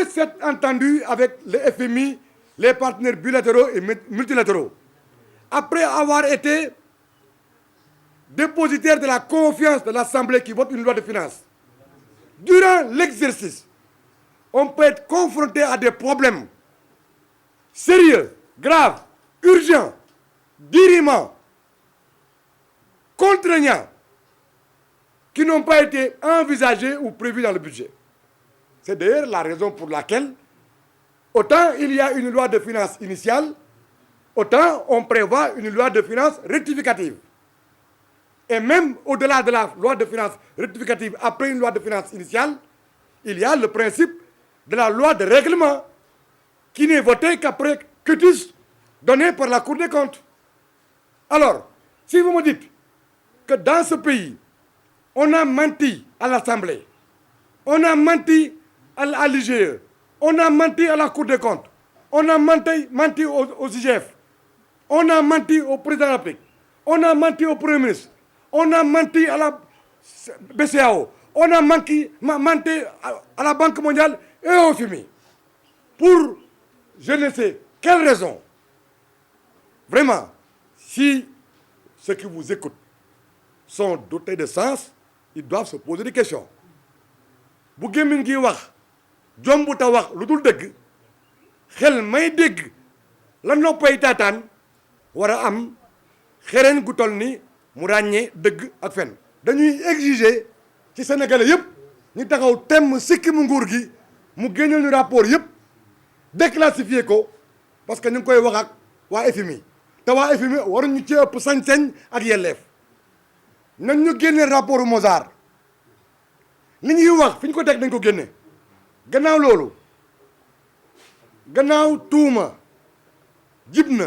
après s'être entendu avec le FMI, les partenaires bilatéraux et multilatéraux, après avoir été dépositaire de la confiance de l'Assemblée qui vote une loi de finances, durant l'exercice, on peut être confronté à des problèmes sérieux, graves, urgents, dirimants, contraignants, qui n'ont pas été envisagés ou prévus dans le budget. C'est d'ailleurs la raison pour laquelle, autant il y a une loi de finances initiale, autant on prévoit une loi de finances rectificative. Et même au-delà de la loi de finances rectificative, après une loi de finances initiale, il y a le principe de la loi de règlement qui n'est votée qu'après quitus donné par la Cour des comptes. Alors, si vous me dites que dans ce pays, on a menti à l'Assemblée, on a menti à l'IGE, on a menti à la Cour des comptes, on a menti aux IGF, on a menti au président de la République, on a menti au Premier ministre, on a menti à la BCEAO, on a menti à la Banque mondiale et au FMI. Pour je ne sais quelle raison, vraiment, si ceux qui vous écoutent sont dotés de sens, ils doivent se poser des questions. Bu gémmiñ gi wax jombuta wax lu dul dëgg xel may dégg la noppay taataan war a am xereñ gu toll ni mu ràññee dëgg ak fen. dañuy exiger ci Sénégalais yëpp ñu taxaw temm sikki mu nguur gi mu génneel ñu rapport yëpp déclassifié ko parce que ñu ngi koy wax ak waa FMI te waa FMI waruñu ci ëpp sañ-sañ ak yelleef. nañ ñu génne rapport Mozart li ñuy wax fi ñu ko teg nañ ko génne gannaaw loolu gannaaw tuuma jib na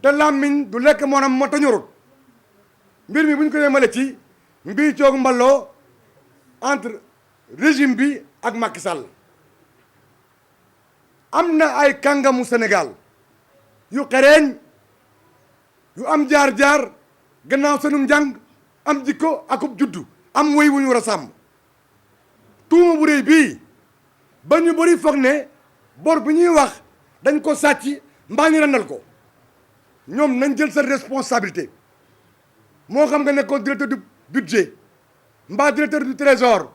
te làmmiñ du lekk moonam moo tañurut mbir mi bu ñu ko yemale ci mbii coog mballoo entre régime bi ak Macky Sall am na ay kàngamu Sénégal yu xereeñ yu am jaar-jaar gannaaw seenum njàng am jikko akub juddu am woy wu ñu war a sàmm tuuma bu réy bii ba ñu bëri foog ne bor bi ñuy wax dañ ko sàcc mbaa ñu randal ko ñoom nañ jël seen responsabilité moo xam nga nekkoon directeur du budget mbaa directeur du trésor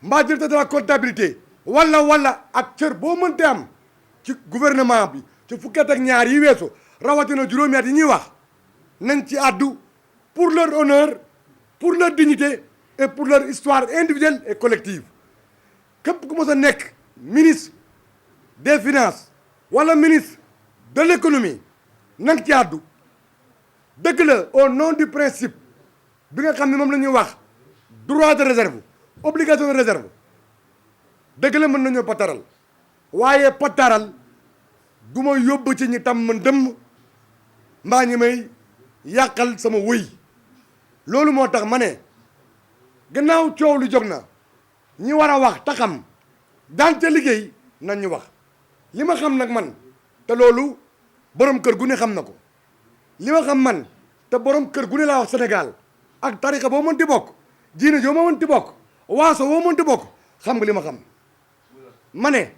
mbaa directeur de la comptabilité wala ak cër boo mënte am ci gouvernement bi ci fukki at ak ñaar yi weesu rawatina juróomi at yi ñuy wax nañ ci àddu pour leur honneur, pour leur dignité et pour leur histoire individuelle et collective. képp ku mos a nekk ministre des finances wala ministre de l'économie nang ci àddu dëgg la au nom du principe bi nga xam ne moom la ñuy wax droit de réserve obligation de réserve dëgg la mën nañoo pataral waaye pataral du ma yóbbu ci ñi tam man dëmm mbaa ñi may yàqal sama wëy loolu moo tax ma ne gannaaw coow lu jóg na ñi war a wax te xam daan ca liggéey nañ ñu wax li ma xam nag man te loolu borom kër gu ne xam na ko li ma xam man te borom kër gu ne laa wax Sénégal ak tarixa boo mënti bokk diine joo ma mënti bokk waaso boo mënti bokk xam nga li ma xam ma ne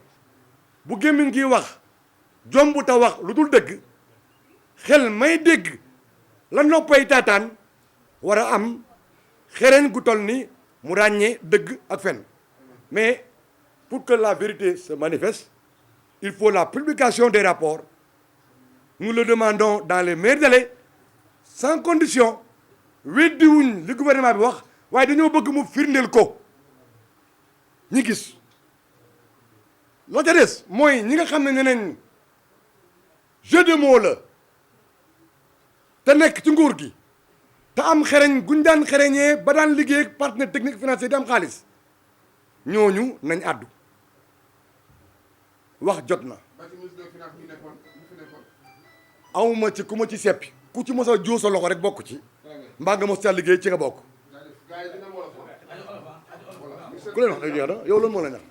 bu gémmiñ gi wax jombu ta wax lu dul dëgg xel may dégg la noppay taataan war a am xereñ gu toll ni mu ràññee dëgg ak fen mais pour que la vérité se manifeste il faut la publication des rapports nous le demandons dans les meilleurs délais sans condition weddiwuñ li gouvernement bi wax waaye dañoo bëgg mu firndeel ko ñi gis la ca des mooy ñi nga xam ne neneen jeu de mots la te nekk ci nguur gi te am xereñ guñ daan xereñee ba daan liggéey ak partenaire technique financier di am xaalis ñooñu nañ àddu wax jot na awma ci ku ma ci seppi ku ci mos a joo sa loxo rek bokk ci mbaa nga mos caa liggéey ci nga bokk ku leen wax yow loolu moo la ñax